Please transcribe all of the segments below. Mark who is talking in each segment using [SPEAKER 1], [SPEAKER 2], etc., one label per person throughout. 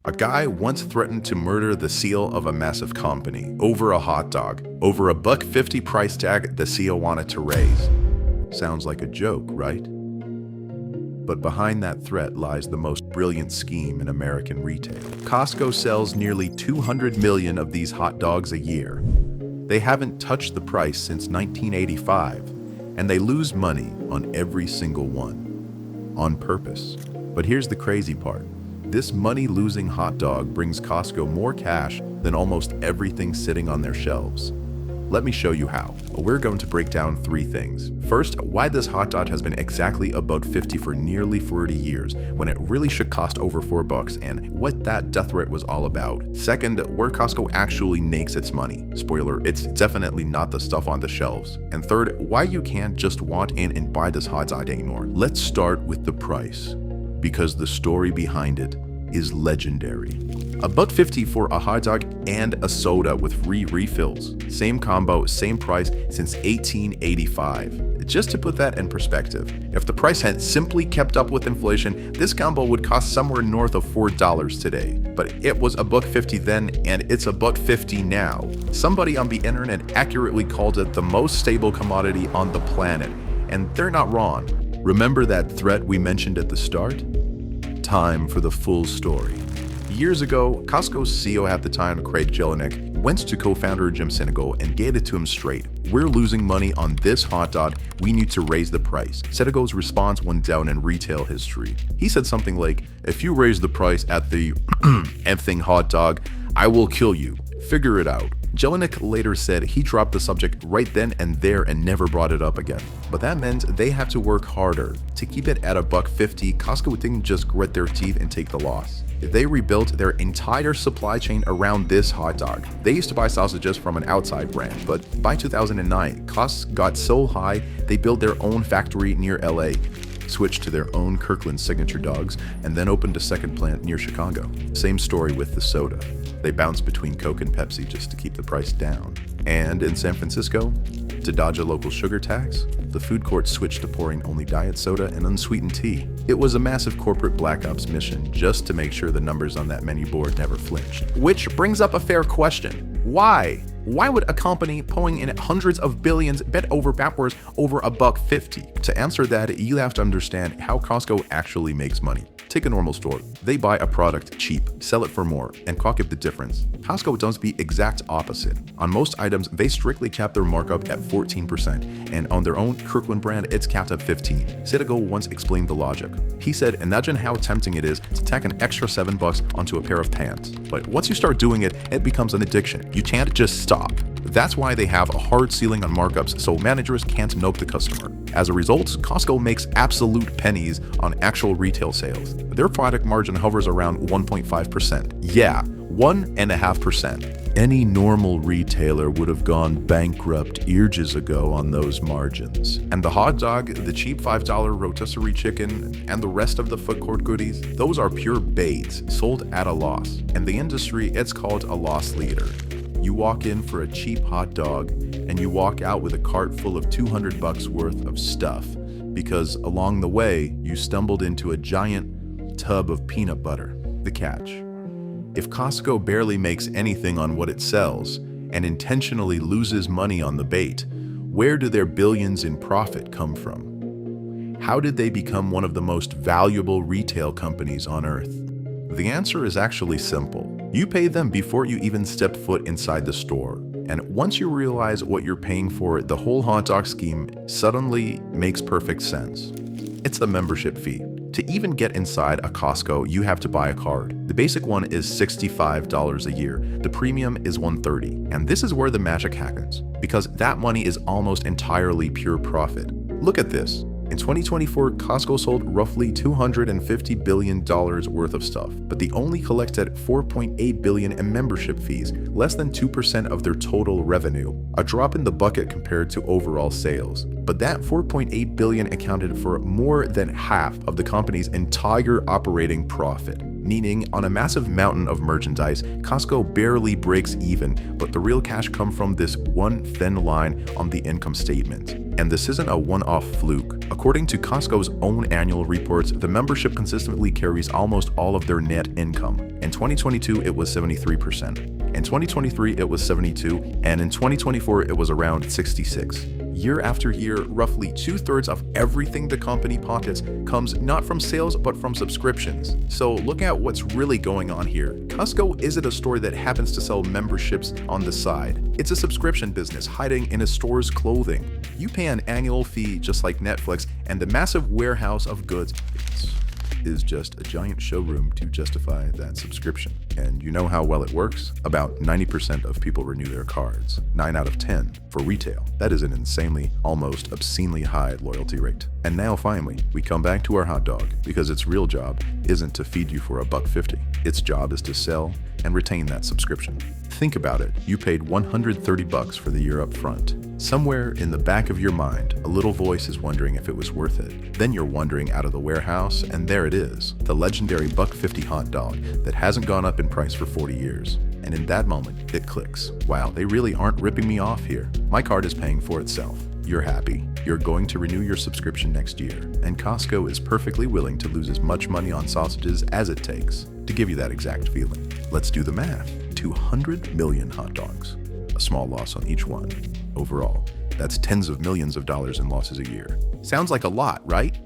[SPEAKER 1] A guy once threatened to murder the CEO of a massive company over a hot dog, over a $1.50 price tag the CEO wanted to raise. Sounds like a joke, right? But behind that threat lies the most brilliant scheme in American retail. Costco sells nearly 200 million of these hot dogs a year. They haven't touched the price since 1985, and they lose money on every single one, on purpose. But here's the crazy part. This money-losing hot dog brings Costco more cash than almost everything sitting on their shelves. Let me show you how. We're going to break down 3 things. First, why this hot dog has been exactly $1.50 for nearly 40 years, when it really should cost over $4, and what that death threat was all about. Second, where Costco actually makes its money. Spoiler, it's definitely not the stuff on the shelves. And third, why you can't just walk in and buy this hot dog anymore. Let's start with the price, because the story behind it is legendary. $1.50 for a hot dog and a soda with free refills. Same combo, same price since 1885. Just to put that in perspective, if the price had simply kept up with inflation, this combo would cost somewhere north of $4 today. But it was $1.50 then, and it's $1.50 now. Somebody on the internet accurately called it the most stable commodity on the planet, and they're not wrong. Remember that threat we mentioned at the start? Time for the full story. Years ago, Costco's CEO at the time, Craig Jelinek, went to co-founder Jim Sinegal and gave it to him straight. We're losing money on this hot dog, we need to raise the price. Sinegal's response went down in retail history. He said something like, if you raise the price at the F-thing hot dog, I will kill you. Figure it out. Jelinek later said he dropped the subject right then and there and never brought it up again. But that meant they had to work harder. To keep it at $1.50, Costco didn't just grit their teeth and take the loss. They rebuilt their entire supply chain around this hot dog. They used to buy sausages from an outside brand, but by 2009, costs got so high, they built their own factory near LA, switched to their own Kirkland signature dogs, and then opened a second plant near Chicago. Same story with the soda. They bounced between Coke and Pepsi just to keep the price down. And in San Francisco, to dodge a local sugar tax, the food court switched to pouring only diet soda and unsweetened tea. It was a massive corporate black ops mission just to make sure the numbers on that menu board never flinched. Which brings up a fair question. Why? Why would a company pulling in hundreds of billions bend over backwards over $1.50? To answer that, you have to understand how Costco actually makes money. Take a normal store. They buy a product cheap, sell it for more, and cock up the difference. Costco does the exact opposite. On most items, they strictly cap their markup at 14%, and on their own Kirkland brand, it's capped at 15%. Sinegal once explained the logic. He said, imagine how tempting it is to tack an extra $7 onto a pair of pants. But once you start doing it, it becomes an addiction. You can't just stop. That's why they have a hard ceiling on markups so managers can't milk the customer. As a result, Costco makes absolute pennies on actual retail sales. Their product margin hovers around 1.5%. Yeah, 1.5%. Any normal retailer would have gone bankrupt years ago on those margins. And the hot dog, the cheap $5 rotisserie chicken, and the rest of the food court goodies, those are pure baits sold at a loss. In the industry, it's called a loss leader. You walk in for a cheap hot dog and you walk out with a cart full of $200 worth of stuff because along the way you stumbled into a giant tub of peanut butter. The catch: if Costco barely makes anything on what it sells and intentionally loses money on the bait, where do their billions in profit come from? How did they become one of the most valuable retail companies on earth? The answer is actually simple. You pay them before you even step foot inside the store. And once you realize what you're paying for, the whole hot dog scheme suddenly makes perfect sense. It's a membership fee. To even get inside a Costco, you have to buy a card. The basic one is $65 a year. The premium is $130. And this is where the magic happens, because that money is almost entirely pure profit. Look at this. In 2024, Costco sold roughly $250 billion worth of stuff, but they only collected $4.8 billion in membership fees, less than 2% of their total revenue, a drop in the bucket compared to overall sales. But that $4.8 billion accounted for more than half of the company's entire operating profit. meaning on a massive mountain of merchandise, Costco barely breaks even, but the real cash comes from this one thin line on the income statement. And this isn't a one-off fluke. According to Costco's own annual reports, the membership consistently carries almost all of their net income. In 2022, it was 73%. In 2023, it was 72%, and in 2024, it was around 66%. Year after year, roughly 2/3 of everything the company pockets comes not from sales, but from subscriptions. So look at what's really going on here. Costco isn't a store that happens to sell memberships on the side. It's a subscription business hiding in a store's clothing. You pay an annual fee just like Netflix, and the massive warehouse of goods is just a giant showroom to justify that subscription. And you know how well it works? About 90% of people renew their cards. 9 out of 10 for retail. That is an insanely, almost obscenely high loyalty rate. And now finally, we come back to our hot dog, because its real job isn't to feed you for $1.50. Its job is to sell and retain that subscription. Think about it. You paid $130 for the year up front. Somewhere in the back of your mind, a little voice is wondering if it was worth it. Then you're wandering out of the warehouse, and there it is, the legendary $1.50 hot dog that hasn't gone up in price for 40 years. And in that moment, it clicks. Wow, they really aren't ripping me off here. My card is paying for itself. You're happy. You're going to renew your subscription next year, and Costco is perfectly willing to lose as much money on sausages as it takes to give you that exact feeling. Let's do the math. 200 million hot dogs. A small loss on each one. Overall, that's tens of millions of dollars in losses a year. Sounds like a lot, right?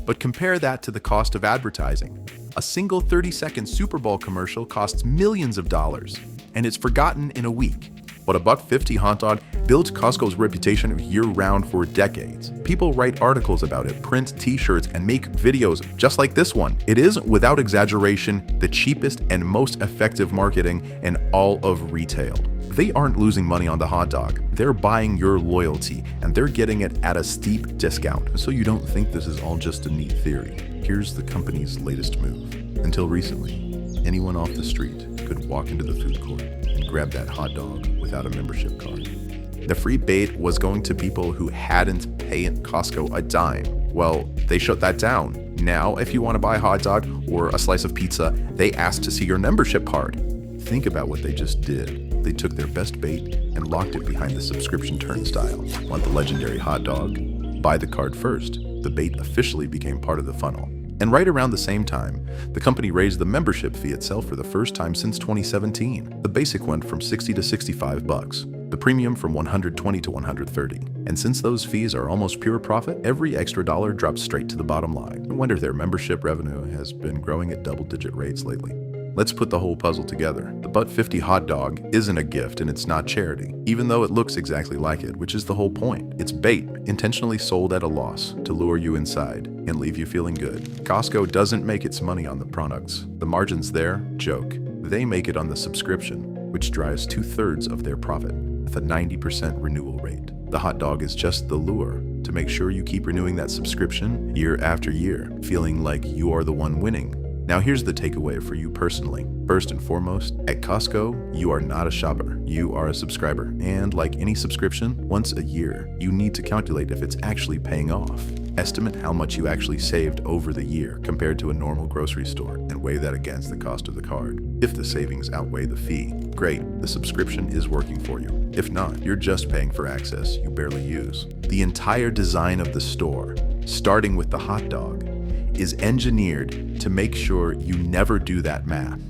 [SPEAKER 1] But compare that to the cost of advertising. A single 30-second Super Bowl commercial costs millions of dollars, and it's forgotten in a week. But a $1.50 hot dog built Costco's reputation year-round for decades. People write articles about it, print t-shirts, and make videos just like this one. It is, without exaggeration, the cheapest and most effective marketing in all of retail. They aren't losing money on the hot dog. They're buying your loyalty, and they're getting it at a steep discount. So you don't think this is all just a neat theory. Here's the company's latest move. Until recently, anyone off the street could walk into the food court and grab that hot dog without a membership card. The free bait was going to people who hadn't paid Costco a dime. Well, they shut that down. Now, if you want to buy a hot dog or a slice of pizza, they ask to see your membership card. Think about what they just did. They took their best bait and locked it behind the subscription turnstile. Want the legendary hot dog? Buy the card first. The bait officially became part of the funnel. And right around the same time, the company raised the membership fee itself for the first time since 2017. The basic went from $60 to $65, the premium from $120 to $130. And since those fees are almost pure profit, every extra dollar drops straight to the bottom line. No wonder their membership revenue has been growing at double-digit rates lately. Let's put the whole puzzle together. The $1.50 hot dog isn't a gift, and it's not charity, even though it looks exactly like it, which is the whole point. It's bait, intentionally sold at a loss to lure you inside and leave you feeling good. Costco doesn't make its money on the products. The margins there, joke. They make it on the subscription, which drives 2/3 of their profit with a 90% renewal rate. The hot dog is just the lure to make sure you keep renewing that subscription year after year, feeling like you are the one winning. Now here's the takeaway for you personally. First and foremost, at Costco, you are not a shopper, you are a subscriber. And like any subscription, once a year, you need to calculate if it's actually paying off. Estimate how much you actually saved over the year compared to a normal grocery store and weigh that against the cost of the card. If the savings outweigh the fee, great, the subscription is working for you. If not, you're just paying for access you barely use. The entire design of the store, starting with the hot dog, is engineered to make sure you never do that math,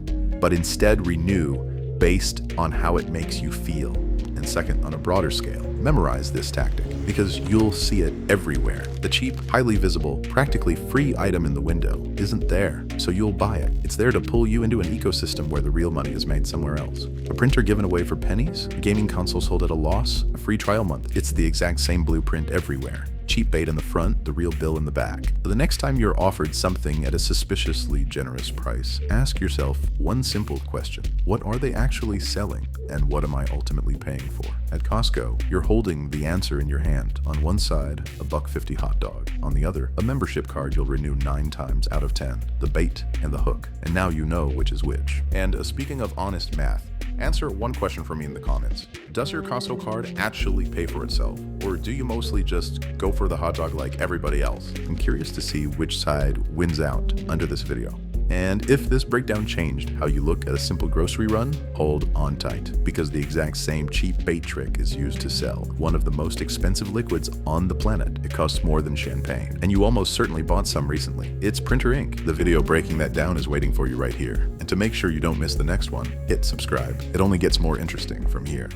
[SPEAKER 1] but instead renew based on how it makes you feel. And second, on a broader scale, memorize this tactic because you'll see it everywhere. The cheap, highly visible, practically free item in the window isn't there, so you'll buy it. It's there to pull you into an ecosystem where the real money is made somewhere else. A printer given away for pennies, a gaming console sold at a loss, a free trial month. It's the exact same blueprint everywhere. Cheap bait in the front, the real bill in the back. So the next time you're offered something at a suspiciously generous price, ask yourself one simple question. What are they actually selling, and what am I ultimately paying for? At Costco, you're holding the answer in your hand. On one side, a $1.50 hot dog. On the other, a membership card you'll renew 9 times out of 10. The bait and the hook. And now you know which is which. And speaking of honest math, answer one question for me in the comments. Does your Costco card actually pay for itself? Or do you mostly just go for the hot dog like everybody else? I'm curious to see which side wins out under this video. And if this breakdown changed how you look at a simple grocery run, hold on tight, because the exact same cheap bait trick is used to sell one of the most expensive liquids on the planet. It costs more than champagne, and you almost certainly bought some recently. It's printer ink. The video breaking that down is waiting for you right here. And to make sure you don't miss the next one, hit subscribe. It only gets more interesting from here.